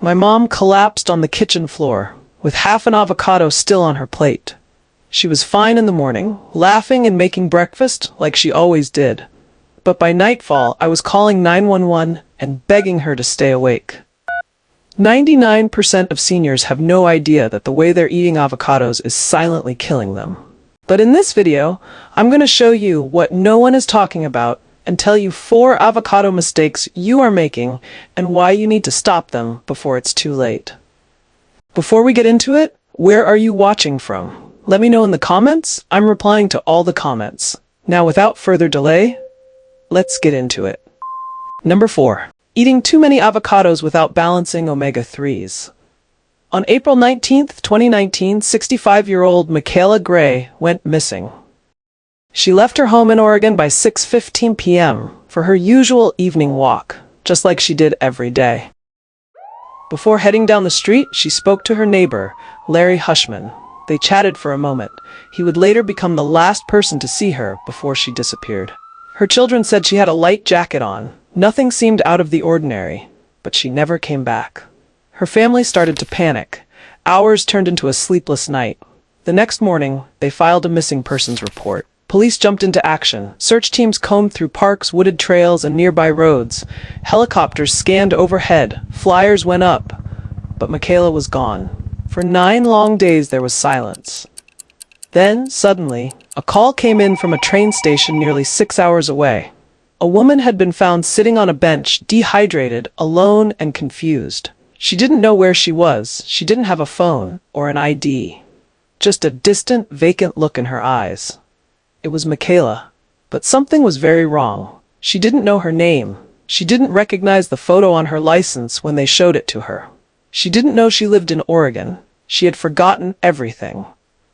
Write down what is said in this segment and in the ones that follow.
My mom collapsed on the kitchen floor, with half an avocado still on her plate. She was fine in the morning, laughing and making breakfast like she always did. But by nightfall, I was calling 911 and begging her to stay awake. 99% of seniors have no idea that the way they're eating avocados is silently killing them. But in this video, I'm going to show you what no one is talking about and tell you 4 avocado mistakes you are making and why you need to stop them before it's too late. Before we get into it, where are you watching from? Let me know in the comments. I'm replying to all the comments. Now, without further delay, let's get into it. Number 4. Eating too many avocados without balancing omega-3s. On April 19, 2019, 65-year-old Michaela Gray went missing. She left her home in Oregon by 6:15 p.m. for her usual evening walk, just like she did every day. Before heading down the street, she spoke to her neighbor, Larry Hushman. They chatted for a moment. He would later become the last person to see her before she disappeared. Her children said she had a light jacket on. Nothing seemed out of the ordinary, but she never came back. Her family started to panic. Hours turned into a sleepless night. The next morning, they filed a missing persons report. Police jumped into action. Search teams combed through parks, wooded trails, and nearby roads. Helicopters scanned overhead. Flyers went up. But Michaela was gone. For 9 long days, there was silence. Then, suddenly, a call came in from a train station nearly 6 hours away. A woman had been found sitting on a bench, dehydrated, alone, and confused. She didn't know where she was. She didn't have a phone or an ID. Just a distant, vacant look in her eyes. It was Michaela. But something was very wrong. She didn't know her name. She didn't recognize the photo on her license when they showed it to her. She didn't know she lived in Oregon. She had forgotten everything.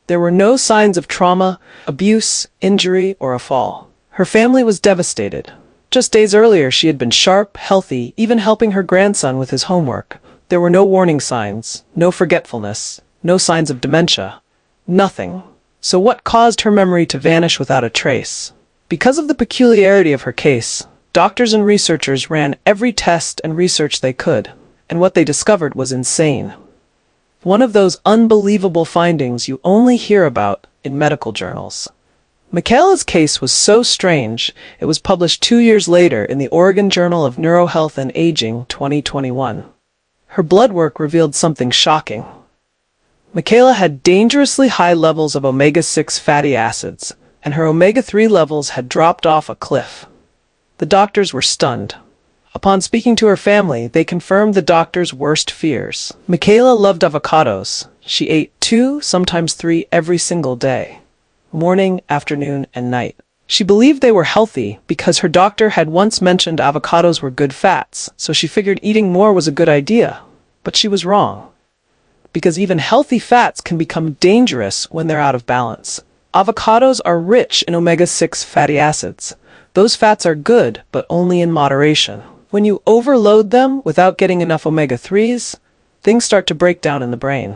There were no signs of trauma, abuse, injury, or a fall. Her family was devastated. Just days earlier, she had been sharp, healthy, even helping her grandson with his homework. There were no warning signs, no forgetfulness, no signs of dementia. Nothing. So what caused her memory to vanish without a trace? Because of the peculiarity of her case, doctors and researchers ran every test and research they could, and what they discovered was insane. One of those unbelievable findings you only hear about in medical journals. Michaela's case was so strange, it was published 2 years later in the Oregon Journal of Neurohealth and Aging, 2021. Her blood work revealed something shocking. Michaela had dangerously high levels of omega-6 fatty acids, and her omega-3 levels had dropped off a cliff. The doctors were stunned. Upon speaking to her family, they confirmed the doctor's worst fears. Michaela loved avocados. She ate 2, sometimes 3, every single day. Morning, afternoon, and night. She believed they were healthy because her doctor had once mentioned avocados were good fats, so she figured eating more was a good idea. But she was wrong. Because even healthy fats can become dangerous when they're out of balance. Avocados are rich in omega-6 fatty acids. Those fats are good, but only in moderation. When you overload them without getting enough omega-3s, things start to break down in the brain.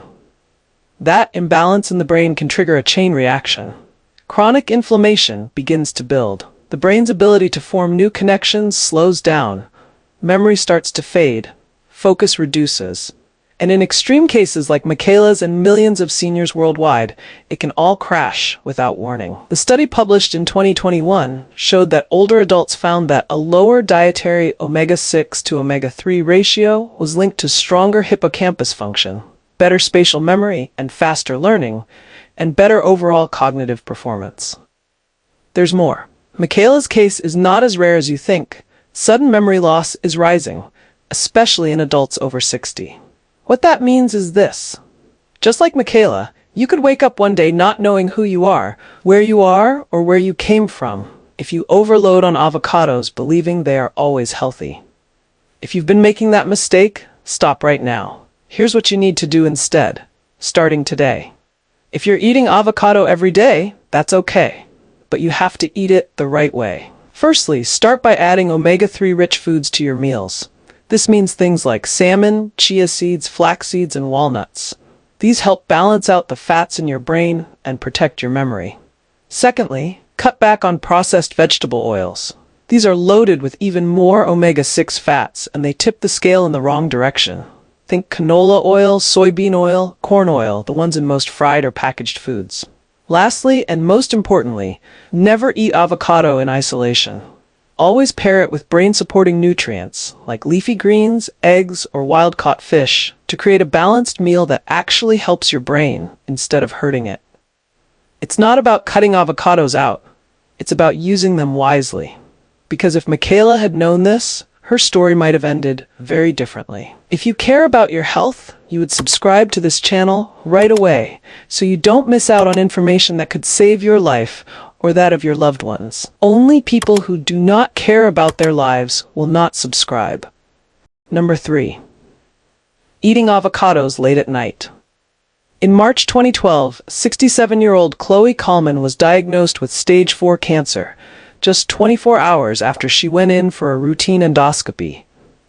That imbalance in the brain can trigger a chain reaction. Chronic inflammation begins to build. The brain's ability to form new connections slows down. Memory starts to fade. Focus reduces. And in extreme cases like Michaela's and millions of seniors worldwide, it can all crash without warning. The study published in 2021 showed that older adults found that a lower dietary omega-6 to omega-3 ratio was linked to stronger hippocampus function, better spatial memory and faster learning, and better overall cognitive performance. There's more. Michaela's case is not as rare as you think. Sudden memory loss is rising, especially in adults over 60. What that means is this. Just like Michaela, you could wake up one day not knowing who you are, or where you came from, if you overload on avocados believing they are always healthy. If you've been making that mistake, stop right now. Here's what you need to do instead, starting today. If you're eating avocado every day, that's okay, but you have to eat it the right way. Firstly, start by adding omega-3 rich foods to your meals. This means things like salmon, chia seeds, flax seeds, and walnuts. These help balance out the fats in your brain and protect your memory. Secondly, cut back on processed vegetable oils. These are loaded with even more omega-6 fats, and they tip the scale in the wrong direction. Think canola oil, soybean oil, corn oil, the ones in most fried or packaged foods. Lastly, and most importantly, never eat avocado in isolation. Always pair it with brain-supporting nutrients, like leafy greens, eggs, or wild-caught fish, to create a balanced meal that actually helps your brain instead of hurting it. It's not about cutting avocados out. It's about using them wisely. Because if Michaela had known this, her story might have ended very differently. If you care about your health, you would subscribe to this channel right away so you don't miss out on information that could save your life or that of your loved ones. Only people who do not care about their lives will not subscribe. Number 3. Eating avocados late at night. In March 2012, 67-year-old Chloe Coleman was diagnosed with stage 4 cancer, just 24 hours after she went in for a routine endoscopy.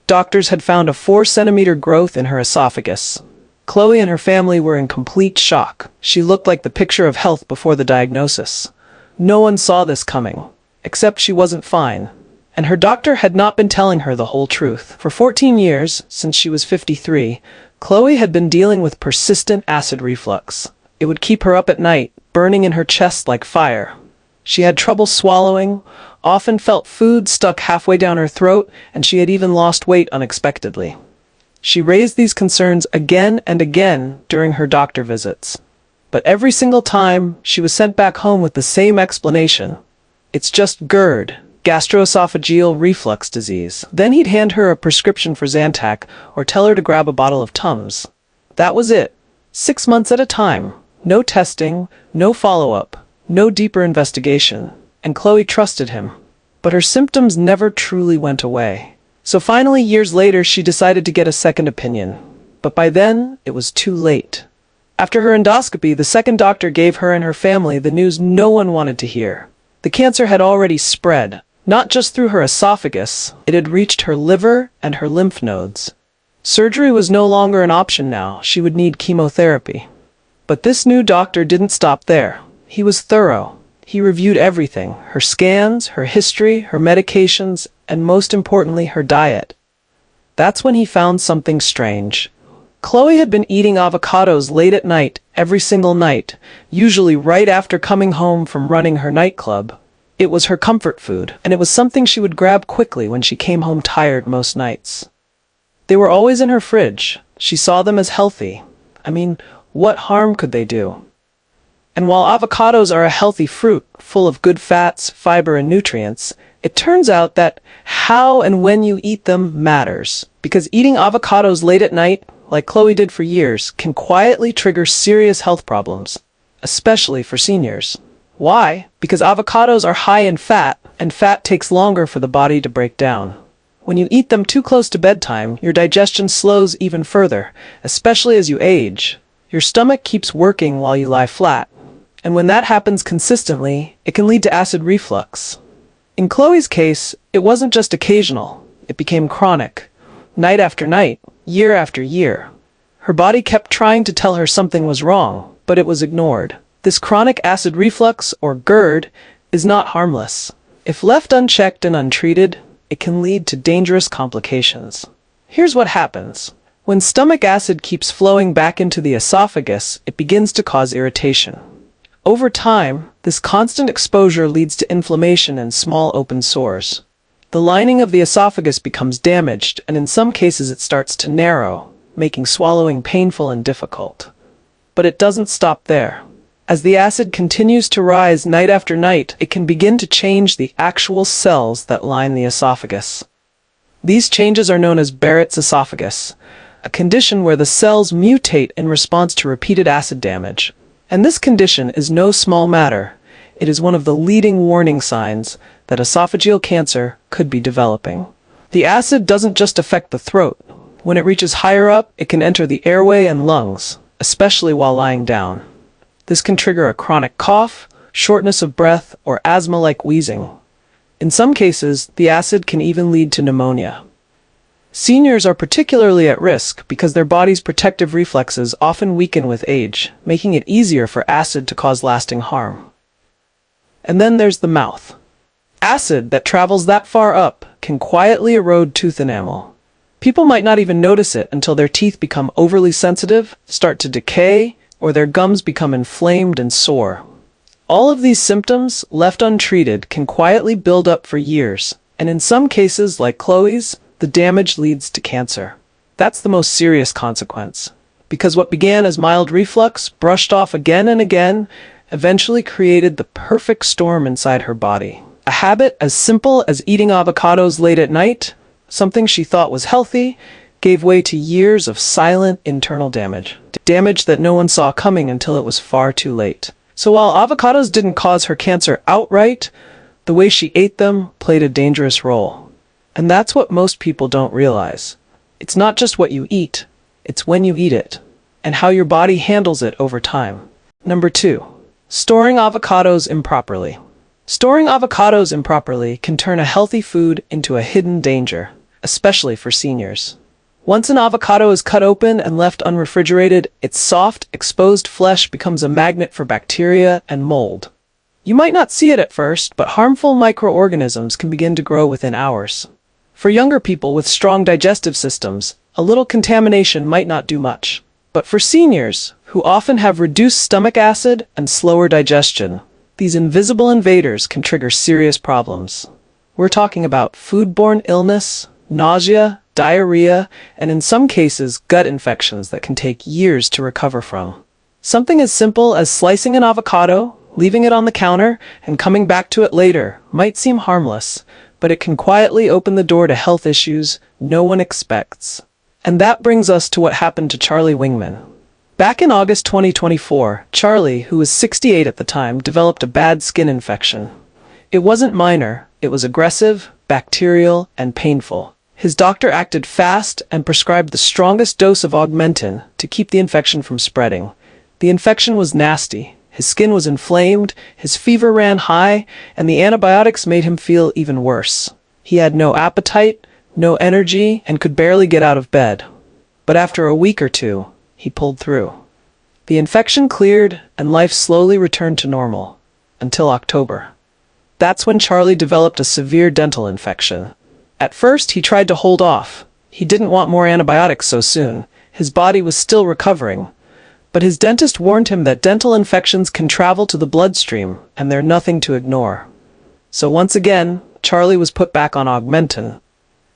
Doctors had found a 4-centimeter growth in her esophagus. Chloe and her family were in complete shock. She looked like the picture of health before the diagnosis. No one saw this coming, except she wasn't fine. And her doctor had not been telling her the whole truth. For 14 years, since she was 53, Chloe had been dealing with persistent acid reflux. It would keep her up at night, burning in her chest like fire. She had trouble swallowing, often felt food stuck halfway down her throat, and she had even lost weight unexpectedly. She raised these concerns again and again during her doctor visits. But every single time, she was sent back home with the same explanation. It's just GERD, gastroesophageal reflux disease. Then he'd hand her a prescription for Zantac or tell her to grab a bottle of Tums. That was it. 6 months at a time. No testing, no follow-up, no deeper investigation. And Chloe trusted him. But her symptoms never truly went away. So finally, years later, she decided to get a second opinion. But by then, it was too late. After her endoscopy, the second doctor gave her and her family the news no one wanted to hear. The cancer had already spread, not just through her esophagus, it had reached her liver and her lymph nodes. Surgery was no longer an option now, she would need chemotherapy. But this new doctor didn't stop there. He was thorough. He reviewed everything, her scans, her history, her medications, and most importantly, her diet. That's when he found something strange. Chloe had been eating avocados late at night, every single night, usually right after coming home from running her nightclub. It was her comfort food, and it was something she would grab quickly when she came home tired most nights. They were always in her fridge. She saw them as healthy. I mean, what harm could they do? And while avocados are a healthy fruit, full of good fats, fiber, and nutrients, it turns out that how and when you eat them matters. Because eating avocados late at night, like Chloe did for years, can quietly trigger serious health problems, especially for seniors. Why? Because avocados are high in fat, and fat takes longer for the body to break down. When you eat them too close to bedtime, your digestion slows even further, especially as you age. Your stomach keeps working while you lie flat. And when that happens consistently, it can lead to acid reflux. In Chloe's case, it wasn't just occasional. It became chronic. Night after night, year after year. Her body kept trying to tell her something was wrong, but it was ignored. This chronic acid reflux, or GERD, is not harmless. If left unchecked and untreated, it can lead to dangerous complications. Here's what happens. When stomach acid keeps flowing back into the esophagus, it begins to cause irritation. Over time, this constant exposure leads to inflammation and small open sores. The lining of the esophagus becomes damaged, and in some cases it starts to narrow, making swallowing painful and difficult. But it doesn't stop there. As the acid continues to rise night after night, it can begin to change the actual cells that line the esophagus. These changes are known as Barrett's esophagus, a condition where the cells mutate in response to repeated acid damage. And this condition is no small matter. It is one of the leading warning signs that esophageal cancer could be developing. The acid doesn't just affect the throat. When it reaches higher up, it can enter the airway and lungs, especially while lying down. This can trigger a chronic cough, shortness of breath, or asthma-like wheezing. In some cases, the acid can even lead to pneumonia. Seniors are particularly at risk because their body's protective reflexes often weaken with age, making it easier for acid to cause lasting harm. And then there's the mouth. Acid that travels that far up can quietly erode tooth enamel. People might not even notice it until their teeth become overly sensitive, start to decay, or their gums become inflamed and sore. All of these symptoms, left untreated, can quietly build up for years, and in some cases, like Chloe's, the damage leads to cancer. That's the most serious consequence, because what began as mild reflux, brushed off again and again, eventually created the perfect storm inside her body. A habit as simple as eating avocados late at night, something she thought was healthy, gave way to years of silent internal damage. Damage that no one saw coming until it was far too late. So while avocados didn't cause her cancer outright, the way she ate them played a dangerous role. And that's what most people don't realize. It's not just what you eat, it's when you eat it, and how your body handles it over time. Number 2. Storing avocados improperly. Storing avocados improperly can turn a healthy food into a hidden danger, especially for seniors. Once an avocado is cut open and left unrefrigerated, its soft, exposed flesh becomes a magnet for bacteria and mold. You might not see it at first, but harmful microorganisms can begin to grow within hours. For younger people with strong digestive systems, a little contamination might not do much. But for seniors, who often have reduced stomach acid and slower digestion, these invisible invaders can trigger serious problems. We're talking about foodborne illness, nausea, diarrhea, and in some cases, gut infections that can take years to recover from. Something as simple as slicing an avocado, leaving it on the counter, and coming back to it later might seem harmless, but it can quietly open the door to health issues no one expects. And that brings us to what happened to Charlie Wingman. Back in August 2024, Charlie, who was 68 at the time, developed a bad skin infection. It wasn't minor, it was aggressive, bacterial, and painful. His doctor acted fast and prescribed the strongest dose of Augmentin to keep the infection from spreading. The infection was nasty. His skin was inflamed, his fever ran high, and the antibiotics made him feel even worse. He had no appetite, no energy, and could barely get out of bed. But after a week or two, he pulled through. The infection cleared, and life slowly returned to normal. Until October. That's when Charlie developed a severe dental infection. At first, he tried to hold off. He didn't want more antibiotics so soon. His body was still recovering. But his dentist warned him that dental infections can travel to the bloodstream, and they're nothing to ignore. So once again, Charlie was put back on Augmentin.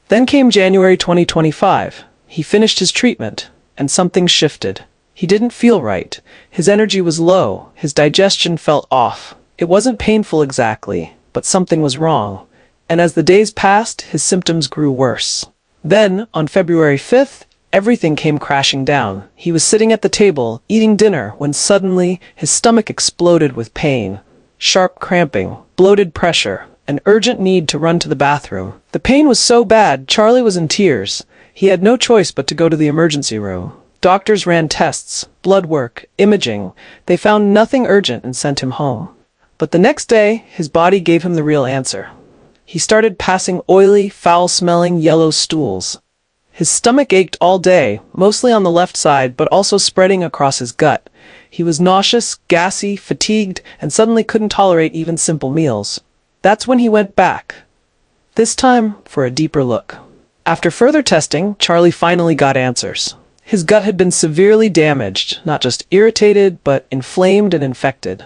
Then came January 2025. He finished his treatment, and something shifted. He didn't feel right. His energy was low. His digestion felt off. It wasn't painful exactly, but something was wrong. And as the days passed, his symptoms grew worse. Then, on February 5th, everything came crashing down. He was sitting at the table, eating dinner, when suddenly his stomach exploded with pain. Sharp cramping, bloated pressure, an urgent need to run to the bathroom. The pain was so bad, Charlie was in tears. He had no choice but to go to the emergency room. Doctors ran tests, blood work, imaging. They found nothing urgent and sent him home. But the next day, his body gave him the real answer. He started passing oily, foul-smelling yellow stools. His stomach ached all day, mostly on the left side, but also spreading across his gut. He was nauseous, gassy, fatigued, and suddenly couldn't tolerate even simple meals. That's when he went back. This time, for a deeper look. After further testing, Charlie finally got answers. His gut had been severely damaged, not just irritated, but inflamed and infected.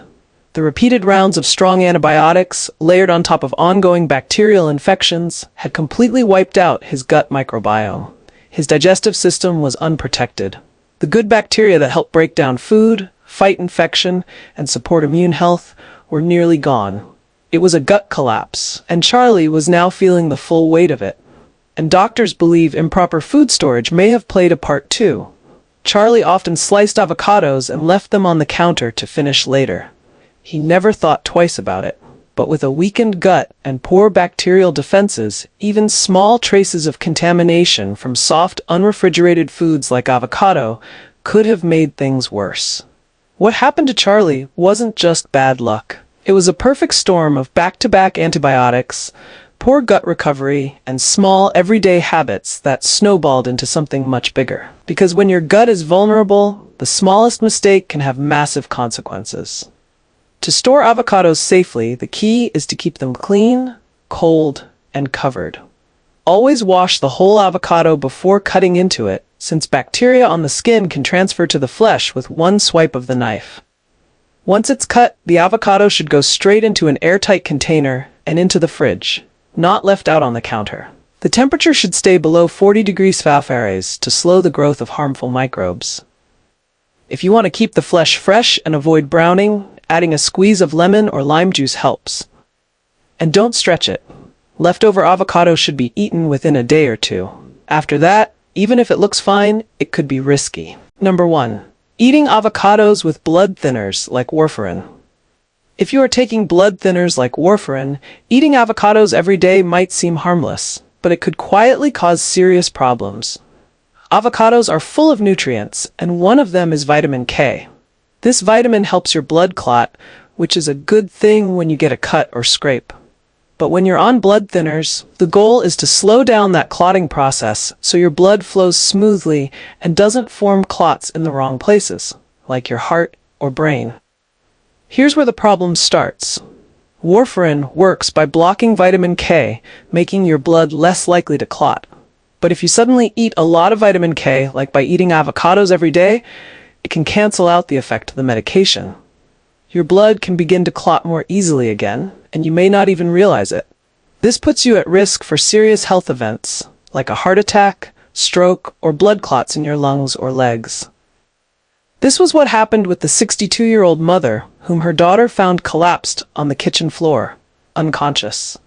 The repeated rounds of strong antibiotics, layered on top of ongoing bacterial infections, had completely wiped out his gut microbiome. His digestive system was unprotected. The good bacteria that help break down food, fight infection, and support immune health were nearly gone. It was a gut collapse, and Charlie was now feeling the full weight of it. And doctors believe improper food storage may have played a part too. Charlie often sliced avocados and left them on the counter to finish later. He never thought twice about it. But with a weakened gut and poor bacterial defenses, even small traces of contamination from soft, unrefrigerated foods like avocado could have made things worse. What happened to Charlie wasn't just bad luck. It was a perfect storm of back-to-back antibiotics, poor gut recovery, and small, everyday habits that snowballed into something much bigger. Because when your gut is vulnerable, the smallest mistake can have massive consequences. To store avocados safely, the key is to keep them clean, cold, and covered. Always wash the whole avocado before cutting into it, since bacteria on the skin can transfer to the flesh with one swipe of the knife. Once it's cut, the avocado should go straight into an airtight container and into the fridge, not left out on the counter. The temperature should stay below 40 degrees Fahrenheit to slow the growth of harmful microbes. If you want to keep the flesh fresh and avoid browning, adding a squeeze of lemon or lime juice helps. And don't stretch it. Leftover avocado should be eaten within a day or two. After that, even if it looks fine, it could be risky. Number 1. Eating avocados with blood thinners like warfarin. If you are taking blood thinners like warfarin, eating avocados every day might seem harmless, but it could quietly cause serious problems. Avocados are full of nutrients, and one of them is vitamin K. This vitamin helps your blood clot, which is a good thing when you get a cut or scrape. But when you're on blood thinners, the goal is to slow down that clotting process so your blood flows smoothly and doesn't form clots in the wrong places, like your heart or brain. Here's where the problem starts. Warfarin works by blocking vitamin K, making your blood less likely to clot. But if you suddenly eat a lot of vitamin K, like by eating avocados every day, it can cancel out the effect of the medication. Your blood can begin to clot more easily again, and you may not even realize it. This puts you at risk for serious health events, like a heart attack, stroke, or blood clots in your lungs or legs. This was what happened with the 62-year-old mother, whom her daughter found collapsed on the kitchen floor, unconscious.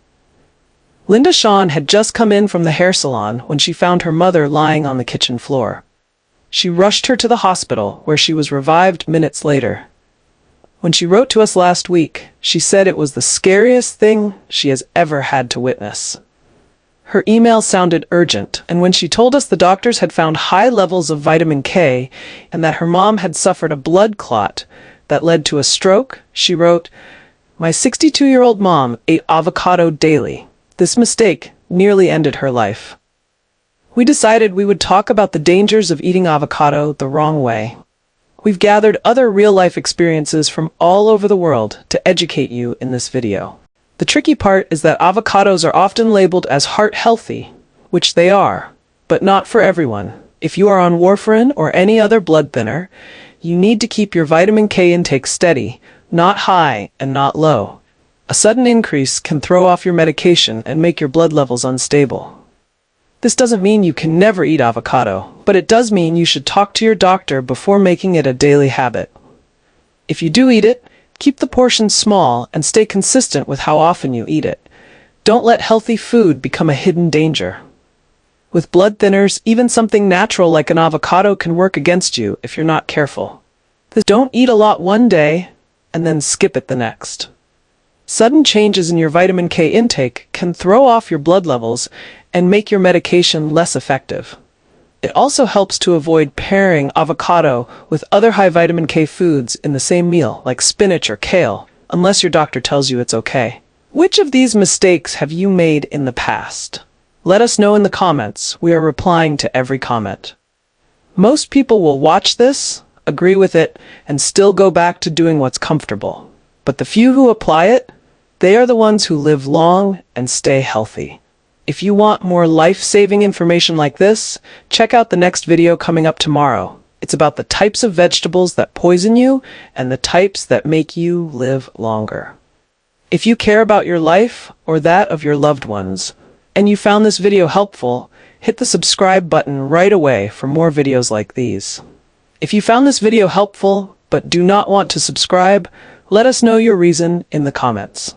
Linda Shawn had just come in from the hair salon when she found her mother lying on the kitchen floor. She rushed her to the hospital, where she was revived minutes later. When she wrote to us last week, she said it was the scariest thing she has ever had to witness. Her email sounded urgent, and when she told us the doctors had found high levels of vitamin K and that her mom had suffered a blood clot that led to a stroke, she wrote, "My 62-year-old mom ate avocado daily. This mistake nearly ended her life." We decided we would talk about the dangers of eating avocado the wrong way. We've gathered other real-life experiences from all over the world to educate you in this video. The tricky part is that avocados are often labeled as heart-healthy, which they are, but not for everyone. If you are on warfarin or any other blood thinner, you need to keep your vitamin K intake steady, not high and not low. A sudden increase can throw off your medication and make your blood levels unstable. This doesn't mean you can never eat avocado, but it does mean you should talk to your doctor before making it a daily habit. If you do eat it, keep the portions small and stay consistent with how often you eat it. Don't let healthy food become a hidden danger. With blood thinners, even something natural like an avocado can work against you if you're not careful. Don't eat a lot one day and then skip it the next. Sudden changes in your vitamin K intake can throw off your blood levels and make your medication less effective. It also helps to avoid pairing avocado with other high vitamin K foods in the same meal, like spinach or kale, unless your doctor tells you it's okay. Which of these mistakes have you made in the past? Let us know in the comments. We are replying to every comment. Most people will watch this, agree with it, and still go back to doing what's comfortable. But the few who apply it, they are the ones who live long and stay healthy. If you want more life-saving information like this, check out the next video coming up tomorrow. It's about the types of vegetables that poison you and the types that make you live longer. If you care about your life or that of your loved ones, and you found this video helpful, hit the subscribe button right away for more videos like these. If you found this video helpful but do not want to subscribe, let us know your reason in the comments.